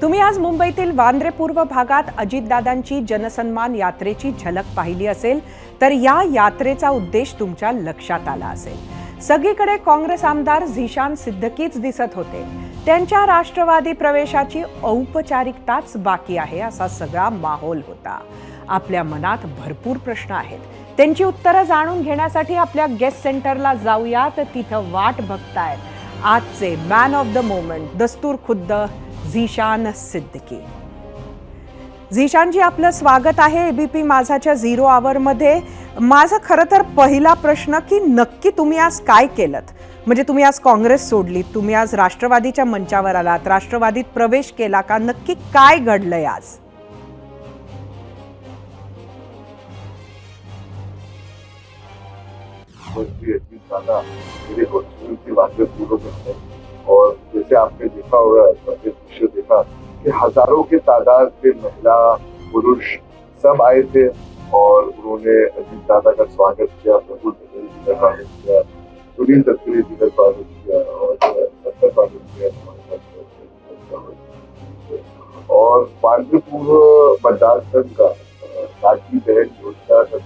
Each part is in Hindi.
तुम्ही आज मुंबईतील वांद्रे पूर्व भागात अजितदादांची जनसन्मान यात्रेची झलक पाहिली असेल तर या यात्रेचा उद्देश तुमच्या लक्षात आला असेल। सगळीकडे काँग्रेस आमदार झिशान सिद्दकीच दिसत होते। त्यांच्या राष्ट्रवादी प्रवेशाची औपचारिकताच बाकी आहे असा सगळा माहोल होता। आपल्या मनात भरपूर प्रश्न आहेत, त्यांची उत्तरं जाणून घेण्यासाठी आपल्या गेस्ट सेंटरला जाऊयात। तिथं वाट बघतायत आजचे मॅन ऑफ द मोमेंट दस्तूर खुद्द झिशान सिद्दकी। झिशानजी, आपलं स्वागत आहे एबीपी माझाच्या 0 आवरमध्ये। माझा खरं तर पहिला प्रश्न की नक्की तुम्ही आज काय केलंत? म्हणजे तुम्ही आज काँग्रेस सोडली, तुम्ही आज राष्ट्रवादीच्या मंचावर आलात, राष्ट्रवादीत प्रवेश केला का? नक्की काय घडलंय आज? और जैसे आपने देखा होगा, दृश्य देखा कि हजारों की तादाद में महिला पुरुष सब आए थे और उन्होंने अजीत दादा का स्वागत किया, प्रफुल्ल पटेल जी का स्वागत किया, सुनील तटकरे जी का स्वागत किया और सबका स्वागत किया। और वांद्रे पूर्व मतदार संघ का लाडली बहन योजना का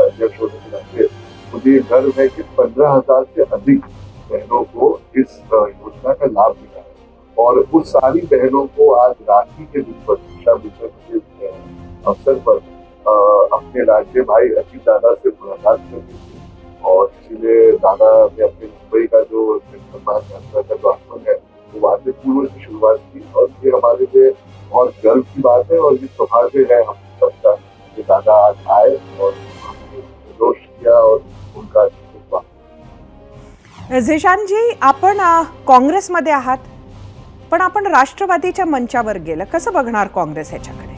अध्यक्ष होने के नाते मुझे गर्व है कि 15,000 से अधिक बहनों को इस योजना का लाभ मिला है और उस सारी बहनों को आज राखी के दिन पर रक्षाबंधन के अवसर पर अपने राज्य भाई अजीत दादा से मुलाकात करनी थी। और इसीलिए दादा ने अपने मुंबई का जो जनसम्मान यात्रा का जो आगमन है वो वांद्रे पूर्व से शुरुआत की और ये हमारे लिए बहुत गर्व की बात है और ये सौभाग्य है हम सबका कि दादा आज आए और हमने जोश किया और उनका। झिशानजी, आपण काँग्रेसमध्ये आहात, पण आपण राष्ट्रवादीच्या मंचावर गेलं, कसं बघणार काँग्रेस ह्याच्याकडे?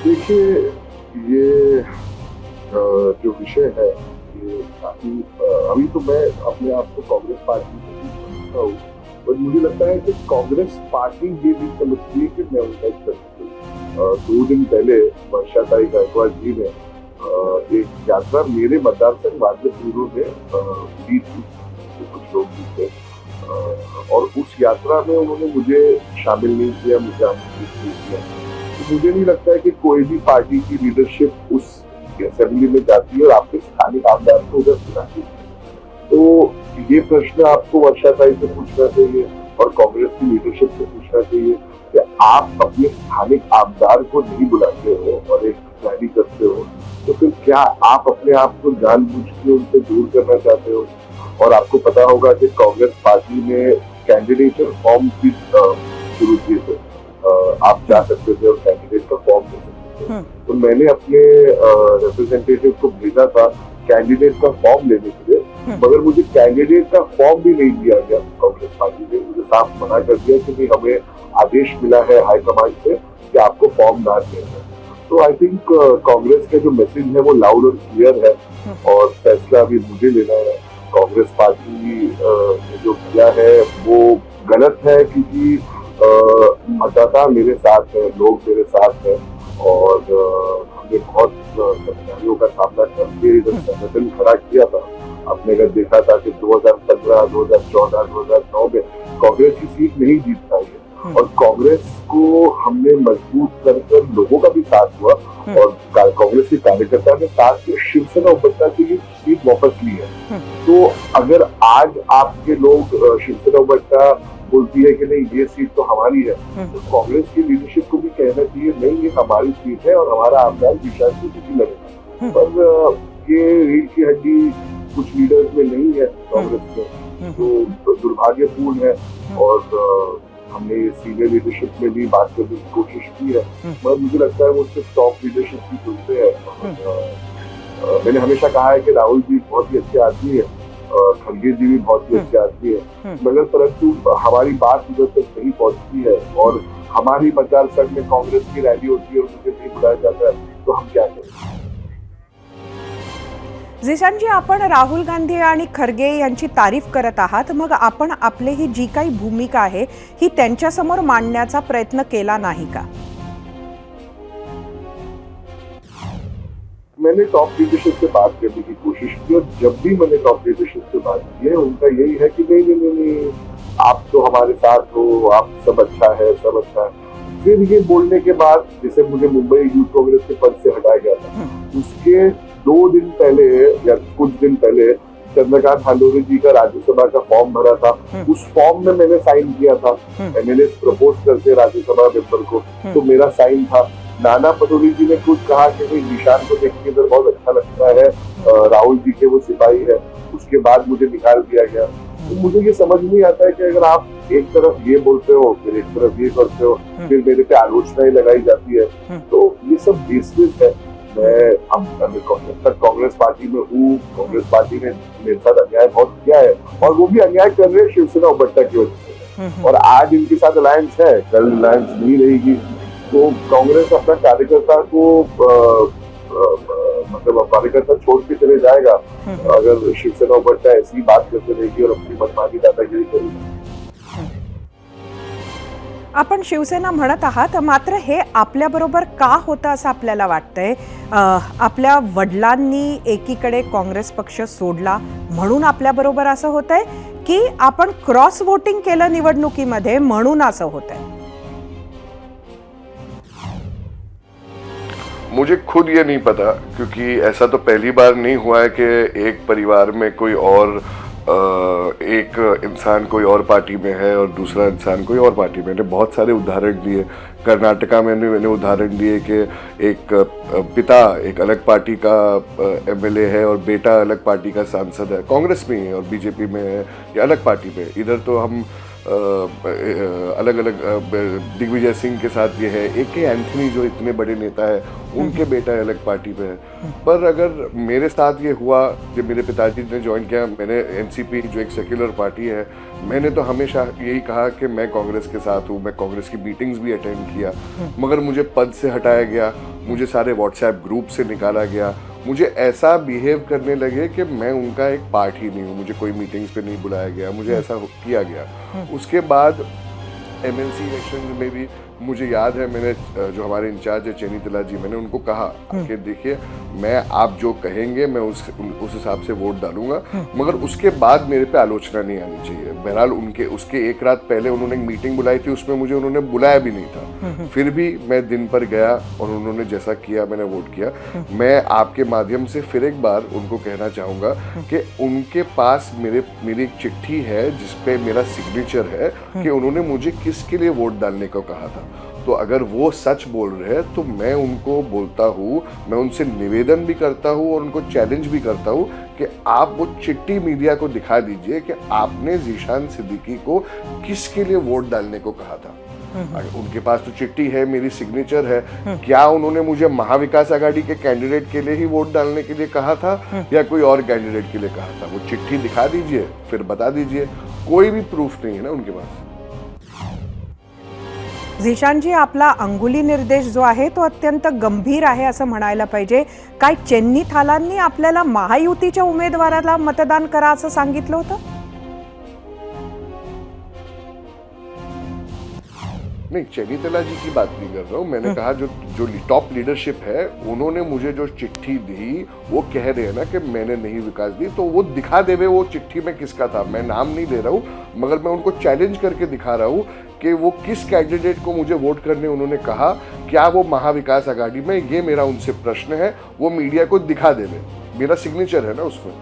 देखिए, ये जो विषय है ये काफी अभी तो मैं अपने आप को कांग्रेस पार्टी से समझता हूँ, पर मुझे लगता है कि कांग्रेस पार्टी ये भी समझती है कि मैं उनका एक सदस्य हूँ। 2 दिन पहले वर्षाताई गायकवाड़ जी ने एक यात्रा मेरे मतदार संघ वांद्रे पूर्व में दी थी, तो कुछ लोग भी थे और उस यात्रा में उन्होंने मुझे शामिल नहीं किया, मुझे आमंत्रित नहीं किया। तो मुझे नहीं लगता है कि कोई भी पार्टी की लीडरशिप उस असेंबली में जाती है और आपके स्थानीय आमदार को उधर सुनाती है। तो ये प्रश्न आपको वर्षाताई से पूछना चाहिए और कांग्रेस की लीडरशिप से पूछना चाहिए कि आप अपने स्थानिक आमदार को नहीं बुलाते हो और एक रैली करते हो, तो फिर क्या आप अपने आप को जानबूझ के उनसे दूर करना चाहते हो? और आपको पता होगा कि कांग्रेस पार्टी ने कैंडिडेटर फॉर्म भी शुरू किए थे, आप जा सकते थे और कैंडिडेट का फॉर्म ले सकते थे। तो मैंने अपने रिप्रेजेंटेटिव को भेजा था कैंडिडेट का फॉर्म लेने के लिए, मगर मुझे कैंडिडेट का फॉर्म भी नहीं दिया गया। कांग्रेस पार्टी ने मुझे साफ मना कर दिया कि नहीं, हमें आदेश मिला है हाईकमांड से कि आपको फॉर्म ना दिया जाए। तो आई थिंक कांग्रेस का जो मैसेज है वो लाउड और क्लियर है और फैसला अभी मुझे लेना है। कांग्रेस पार्टी ने जो किया है वो गलत है, क्योंकि मतदाता मेरे साथ है, लोग मेरे साथ है और हमने बहुत कठिनाइयों का सामना करके इधर संगठन खड़ा किया था। आपने अगर देखा था कि 2015, 2014, 2009 में कांग्रेस की सीट नहीं जीत पाई है और कांग्रेस को हमने मजबूत कर लोगों का भी साथ हुआ और कांग्रेस के कार्यकर्ता ने साथ में शिवसेना उपनेता की सीट वापस ली है। तो अगर आज आपके लोग शिवसेना उपनेता बोलती है कि नहीं ये सीट तो हमारी है, तो कांग्रेस की लीडरशिप को भी कहना चाहिए नहीं ये हमारी सीट है और हमारा आमदार झिशान सिद्दकी लड़ेगा। पर ये रीढ़ की हड्डी कुछ लीडर्स में नहीं है कांग्रेस में, तो दुर्भाग्यपूर्ण है। और हमने सीनियर लीडरशिप में भी बात करने की कोशिश की है, मगर मुझे लगता है वो सिर्फ टॉप लीडरशिप की सुनते हैं। मैंने हमेशा कहा है कि राहुल जी बहुत ही अच्छे आदमी है, खड़गे जी भी बहुत ही अच्छे आदमी है, मगर परंतु हमारी बात उधर तक नहीं पहुंचती है और हमारी मतदार संघ में कांग्रेस की रैली होती है और मुझे नहीं बुलाया जाता है, तो हम क्या करें? झिशानजी, आपण राहुल गांधी आणि खरगे यांची तारीफ करत आहात, मग आपण आपली ही जी काही भूमिका आहे ही त्यांच्यासमोर मांडण्याचा प्रयत्न केला नाही का? मैंने टॉप लीडरशिप से बात करने की कोशिश की और जब भी मैंने टॉप लीडरशिप से बात की है उनका यही है कि नहीं नहीं नहीं नहीं, आप तो हमारे साथ हो, आप सब अच्छा है, सब अच्छा है। फिर ये बोलने के बाद जैसे मुझे मुंबई यूथ कांग्रेस के पद से हटाया गया था, उसके 2 दिन पहले या कुछ दिन पहले चंद्रकांत हांडोरी जी का राज्यसभा का फॉर्म भरा था। उस फॉर्म में मैंने साइन किया था, एमएलए प्रपोज करते राज्यसभा मेंबर को, तो मेरा साइन था। नाना पटोले जी ने खुद कहा कि भाई निशान को देख के इधर बहुत अच्छा लगता है, राहुल जी के वो सिपाही है। उसके बाद मुझे निकाल दिया गया। तो मुझे ये समझ नहीं आता है कि अगर आप एक तरफ ये बोलते हो फिर एक तरफ ये करते हो, फिर मेरे पे आलोचनाएं लगाई जाती है, तो ये सब बेसलेस है। मैं जब तक कांग्रेस पार्टी में हूँ, कांग्रेस पार्टी ने मेरे साथ अन्याय बहुत किया है और वो भी अन्याय कर रहे हैं शिवसेना उबट्टा की वजह से। और आज इनके साथ अलायंस है, कल अलायंस नहीं रहेगी। तो कांग्रेस अपना कार्यकर्ता को मतलब कार्यकर्ता छोड़ के चले जाएगा अगर शिवसेना उबट्टा ऐसी बात करते रहेगी और अपनी मनमानी दादागिरी करेगी। आपण शिवसेना म्हणत आहात, मात्र हे आपल्याबरोबर का होतं असं आपल्याला वाटतंय? आपल्या वडिलांनी एकीकडे काँग्रेस पक्ष सोडला म्हणून आपल्याबरोबर असं होतंय, की आपण क्रॉस वोटिंग केलं निवडणुकीमध्ये म्हणून असं होतंय? मुझे खुद ये नहीं पता, क्योंकि ऐसा तो पहली बार नहीं हुआ है कि एक परिवार में कोई और एक इंसान कोई और पार्टी में है और दूसरा इंसान कोई और पार्टी में। मैंने बहुत सारे उदाहरण दिए। कर्नाटका में मैंने उदाहरण दिए कि एक पिता एक अलग पार्टी का एमएलए है और बेटा अलग पार्टी का सांसद है, कांग्रेस में ही है और बीजेपी में है या अलग पार्टी में। इधर तो हम अलग अलग दिग्विजय सिंह के साथ ये है, एक के एंथनी जो इतने बड़े नेता है उनके बेटा अलग पार्टी पे है। पर अगर मेरे साथ ये हुआ, जब मेरे पिताजी ने ज्वाइन किया, मैंने एनसीपी जो एक सेक्युलर पार्टी है, मैंने तो हमेशा यही कहा कि मैं कांग्रेस के साथ हूँ। मैं कांग्रेस की मीटिंग्स भी अटेंड किया, मगर मुझे पद से हटाया गया, मुझे सारे व्हाट्सएप ग्रुप से निकाला गया। मुझे ऐसा बिहेव करने लगे कि मैं उनका एक पार्ट ही नहीं हूँ, मुझे कोई मीटिंग्स पे नहीं बुलाया गया, मुझे ऐसा किया गया। उसके बाद एमएलसी इलेक्शन में भी मुझे याद है, मैंने जो हमारे इंचार्ज है चेनी तिला जी, मैंने उनको कहा कि देखिए मैं आप जो कहेंगे मैं उस हिसाब से वोट डालूंगा, मगर उसके बाद मेरे पे आलोचना नहीं आनी चाहिए। बहरहाल उसके एक रात पहले उन्होंने एक मीटिंग बुलाई थी, उसमें मुझे उन्होंने बुलाया भी नहीं था, फिर भी मैं दिन पर गया और उन्होंने जैसा किया मैंने वोट किया। मैं आपके माध्यम से फिर एक बार उनको कहना चाहूँगा कि उनके पास मेरी एक चिट्ठी है जिसपे मेरा सिग्नेचर है कि उन्होंने मुझे किसके लिए वोट डालने को कहा था। तो अगर वो सच बोल रहे हैं तो मैं उनको बोलता हूँ, मैं उनसे निवेदन भी करता हूँ और उनको चैलेंज भी करता हूँ कि आप वो चिट्ठी मीडिया को दिखा दीजिए कि आपने ज़ीशान सिद्दीकी को किसके लिए वोट डालने को कहा था। उनके पास तो चिट्ठी है, मेरी सिग्नेचर है, क्या उन्होंने मुझे महाविकास आघाड़ी के कैंडिडेट के लिए ही वोट डालने के लिए कहा था या कोई और कैंडिडेट के लिए कहा था? वो चिट्ठी दिखा दीजिए, फिर बता दीजिए। कोई भी प्रूफ नहीं है ना उनके पास। झिशानजी, आपला अंगुली निर्देश जो आहे तो अत्यंत गंभीर आहे असं म्हणायला पाहिजे। काय चेन्नी थालांनी आपल्याला महायुतीच्या उमेदवाराला मतदान करा असं सांगितलं होतं? नहीं, चेनी तिला जी की बात नहीं कर रहा हूँ। मैंने कहा जो टॉप लीडरशिप है उन्होंने मुझे जो चिट्ठी दी, वो कह रहे हैं ना कि मैंने नहीं विकास दी, तो वो दिखा देवे वो चिट्ठी में किसका था। मैं नाम नहीं ले रहा हूँ, मगर मैं उनको चैलेंज करके दिखा रहा हूँ कि वो किस कैंडिडेट को मुझे वोट करने उन्होंने कहा, क्या वो महाविकास आघाड़ी में, ये मेरा उनसे प्रश्न है। वो मीडिया को दिखा देवे, मेरा सिग्नेचर है ना उसमें।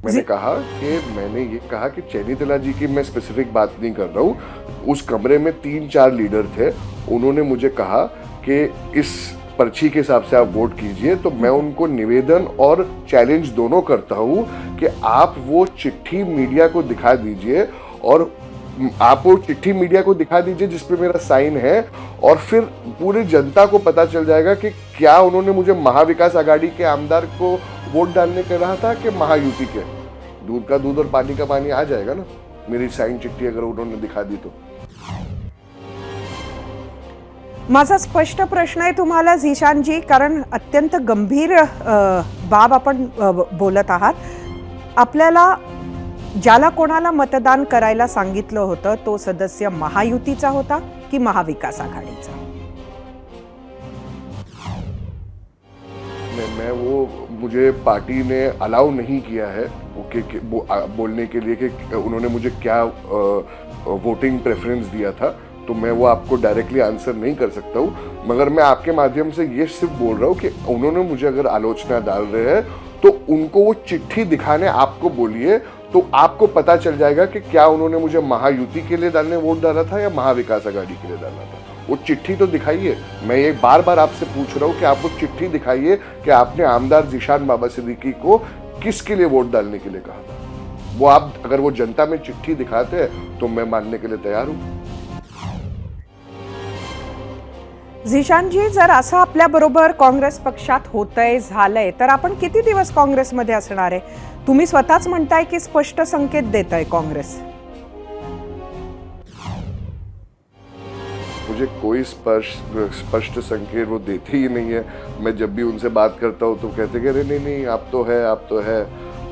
मैंने ये कहा कि चेनी तिला जी की मैं स्पेसिफिक बात नहीं कर रहा हूँ। उस कमरे में 3-4 लीडर थे, उन्होंने मुझे कहा कि इस पर्ची के हिसाब से आप वोट कीजिए, तो मैं उनको निवेदन और चैलेंज दोनों करता हूँ कि आप वो चिट्ठी मीडिया को दिखा दीजिए और आप वो चिट्ठी मीडिया को दिखा दीजिए जिसपे मेरा साइन है, और फिर पूरी जनता को पता चल जाएगा कि क्या उन्होंने मुझे महाविकास आघाड़ी के आमदार को वोट डालने का कहा था कि महायुति के। दूध का दूध और पानी का पानी आ जाएगा ना मेरी साइन चिट्ठी अगर उन्होंने दिखा दी तो। माझा स्पष्ट प्रश्न आहे तुम्हाला झिशानजी, कारण अत्यंत गंभीर बाब आपण बोलत आहात। आपल्याला ज्याला कोणाला मतदान करायला सांगितलं होतं तो सदस्य महायुतीचा होता की महाविकास आघाडीचा? मैं वो मुझे पार्टी ने अलाउ नहीं किया है बोलने के लिए कि उन्होंने मुझे क्या वोटिंग प्रेफरेंस दिया था, तो मैं वो आपको डायरेक्टली आंसर नहीं कर सकता हूँ। मगर मैं आपके माध्यम से ये सिर्फ बोल रहा हूँ कि उन्होंने मुझे अगर आलोचना डाल रहे हैं तो उनको वो चिट्ठी दिखाने आपको बोलिए, तो आपको पता चल जाएगा कि क्या उन्होंने मुझे महायुति के लिए वोट डाला था या महाविकास आघाड़ी के लिए डाला था। वो चिट्ठी तो दिखाइए। मैं ये बार बार आपसे पूछ रहा हूँ कि आप वो चिट्ठी दिखाइए कि आपने आमदार ज़ीशान बाबा सिद्दीकी को किसके लिए वोट डालने के लिए कहा था। वो आप अगर वो जनता में चिट्ठी दिखाते हैं तो मैं मानने के लिए तैयार हूँ। झिशानजी, जर असं आपल्याबरोबर काँग्रेस पक्षात होतंय झालंय तर आपण किती दिवस काँग्रेसमध्ये असणार आहे? तुम्ही स्वतःच म्हणताय की स्पष्ट संकेत देताय काँग्रेस. मुझे कोई स्पष्ट संकेत वो देते ही नहीं है। मैं जब भी उनसे बात करता हूँ तो कहते कि अरे नहीं आप तो है।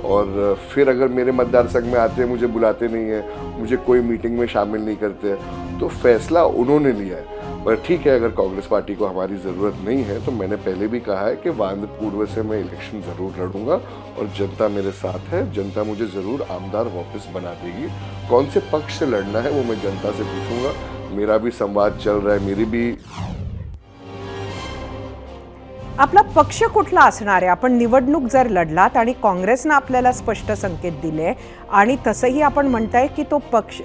और फिर अगर मेरे मतदार संघ में आते हैं मुझे बुलाते नहीं है, मुझे कोई मीटिंग में शामिल नहीं करते। तो फैसला उन्होंने लिया है। पर ठीक है, अगर कांग्रेस पार्टी को हमारी ज़रूरत नहीं है तो मैंने पहले भी कहा है कि वांद्र पूर्व से मैं इलेक्शन ज़रूर लड़ूंगा और जनता मेरे साथ है। जनता मुझे ज़रूर आमदार वापस बना देगी। कौन से पक्ष से लड़ना है वो मैं जनता से पूछूंगा। मेरा भी संवाद चल रहा है, मेरी भी। आपला पक्ष कुठला असणार आहे? आपण निवडणूक जर लढलात आणि काँग्रेसनं आपल्याला स्पष्ट संकेत दिले आणि तसंही आपण म्हणताय की तो पक्ष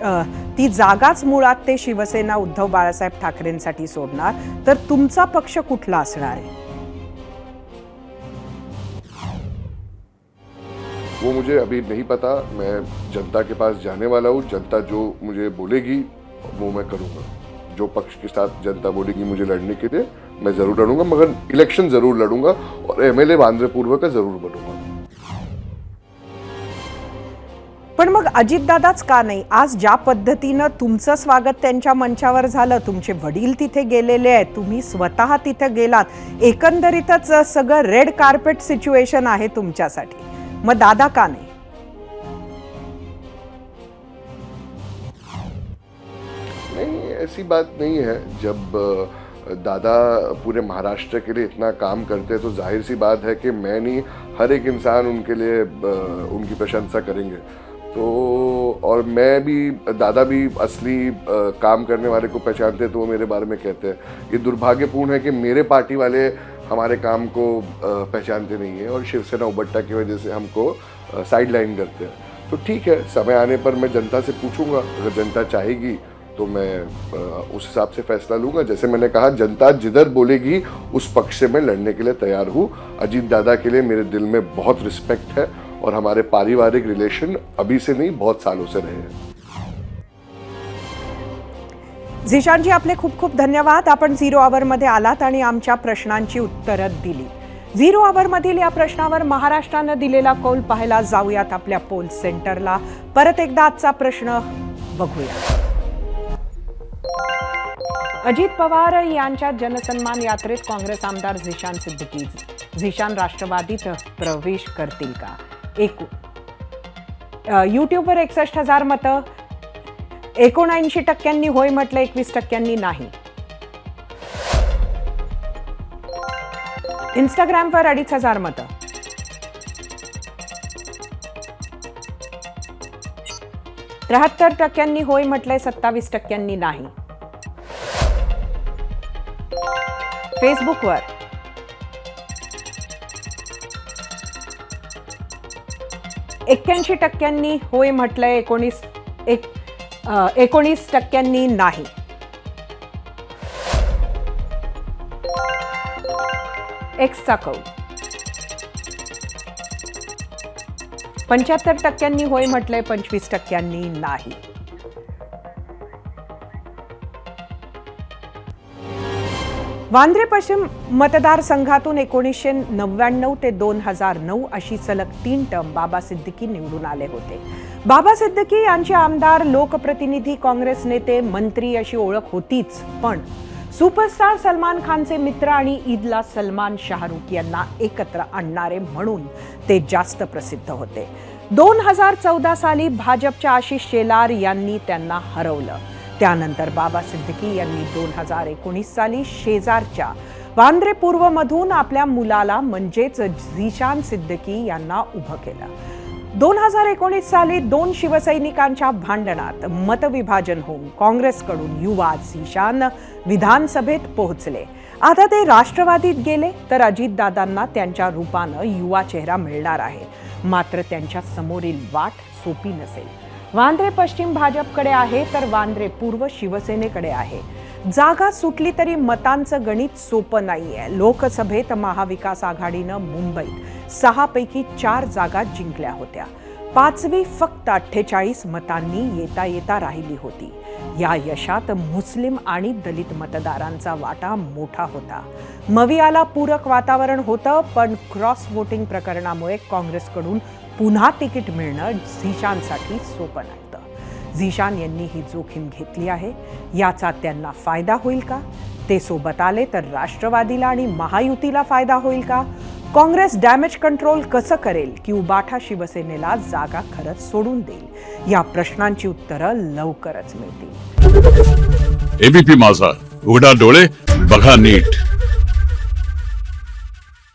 ती जागाच मुळात ते शिवसेना उद्धव बाळासाहेब ठाकरेंसाठी सोडणार, तर तुमचा पक्ष कुठला असणार आहे? वो मुझे अभी नहीं पता। मैं जनता के पास जाने वाला हूँ। जनता जो मुझे बोलेगी वो मैं करूँगा। जो पक्ष के साथ जनता बोलेगी मुझे लड़ने के लिए मैं ज़रूर लड़ूंगा, मगर इलेक्शन ज़रूर लड़ूंगा और एमएलए वांद्रे पूर्व का ज़रूर बनूंगा। पण मग अजितदादाच का नाही? आज ज्या पद्धतीनं तुमचं स्वागत त्यांच्या मंचावर झालं, तुमचे वडील तिथे गेलेले आहेत, तुम्ही स्वतः तिथे गेलात, एकंदरीतच सगळं रेड कार्पेट सिच्युएशन आहे तुमच्यासाठी, मग दादा का नाही? नहीं, ऐसी बात नहीं है। जब दादा पूरे महाराष्ट्र के लिए इतना काम करते हैं तो जाहिर सी बात है कि मैं नहीं, हर एक इंसान उनके लिए उनकी प्रशंसा करेंगे। तो और मैं भी, दादा भी असली काम करने वाले को पहचानते हैं तो वो मेरे बारे में कहते हैं। ये दुर्भाग्यपूर्ण है कि मेरे पार्टी वाले हमारे काम को पहचानते नहीं हैं और शिवसेना उबट्टा की वजह से हमको साइड लाइन करते हैं। तो ठीक है, समय आने पर मैं जनता से पूछूंगा। अगर जनता चाहेगी तो मैं उस हिसाब से फैसला लूंगा। जैसे मैंने कहा, जनता जिधर बोलेगी उस पक्ष से मैं लड़ने के लिए तैयार हूँ। अजीत दादा के लिए मेरे दिल में बहुत रिस्पेक्ट है और हमारे पारिवारिक रिलेशन अभी से नहीं बहुत सालों से रहे हैं। झिशानजी, आपले खूप खूप धन्यवाद. आपण झिरो आवरमध्ये आलात आणि आमच्या प्रश्नांची उत्तरं दिली. झिरो आवरमधील या प्रश्नावर महाराष्ट्रानं दिलेला कौल पाहायला जाऊयात आपल्या पोल सेंटरला. परत एकदा आजचा प्रश्न बघूया. अजित पवार यांच्या जनसन्मान यात्रेत काँग्रेस आमदार झिशान सिद्दीकी झिशान राष्ट्रवादीत प्रवेश करतील का? यूट्यूबवर 61,000 मतं, 79% होय म्हटलं, 21% नाही. इंस्टाग्रामवर 2,500 मतं, 73% होय म्हटलंय, 27% नाही. फेसबुकवर 81% होय म्हटलंय, 19% नाही. एक्सचा कौल 75% होय म्हटलंय, 25% नाही. वांद्रे पश्चिम मतदारसंघातून 1999 ते 2009 अशी सलग 3 टर्म बाबा सिद्दीकी निवडून आले होते. बाबा सिद्दीकी यांचे आमदार, लोकप्रतिनिधी, काँग्रेस नेते, मंत्री अशी ओळख होतीच, पण सुपरस्टार सलमान खानचे मित्र आणि ईदला सलमान, शाहरुख यांना एकत्र आणणारे म्हणून ते जास्त प्रसिद्ध होते. 2014 साली भाजपच्या आशिष शेलार यांनी त्यांना हरवलं. त्यानंतर बाबा सिद्दीकी यांनी 2019 साली शेजारच्या वांद्रे पूर्वमधून आपल्या मुलाला म्हणजेच झिशान सिद्दीकी यांना उभं केलं. 2019 साली 2 शिवसैनिकांच्या भांडणात मतविभाजन होऊन काँग्रेसकडून युवा झिशान विधानसभेत पोहोचले. आता ते राष्ट्रवादीत गेले तर अजितदादांना त्यांच्या रूपानं युवा चेहरा मिळणार आहे. मात्र त्यांच्या समोरील वाट सोपी नसेल. वांद्रे पश्चिम भाजपकडे आहे तर वांद्रे पूर्व शिवसेनेकडे आहे. जागा सुटली तरी मतांचं गणित सोपं नाहीये. लोकसभेत महाविकास आघाडीनं मुंबईत 6 पैकी 4 जागा जिंकल्या होत्या. 5वी फक्त 48 मतांनी येता राहिली होती. या यशात मुस्लिम आणि दलित मतदारांचा वाटा मोठा होता. मवियाला पूरक वातावरण होतं, पण क्रॉस वोटिंग प्रकरणामुळे काँग्रेसकडून पुन्हा तिकीट मिळणं झिशानसाठी सोपं नव्हतं. झिशान यांनी ही जोखीम घेतली आहे. याचा त्यांना फायदा होईल का? ते सोबत आले तर राष्ट्रवादीला आणि महायुतीला फायदा होईल का? काँग्रेस डॅमेज कंट्रोल कसं करेल की उबाठा शिवसेनेला जागा खरंच सोडून देईल? या प्रश्नांची उत्तरं लवकरच मिळतील. एबीपी माझा, उघडा डोळे बघा नीट.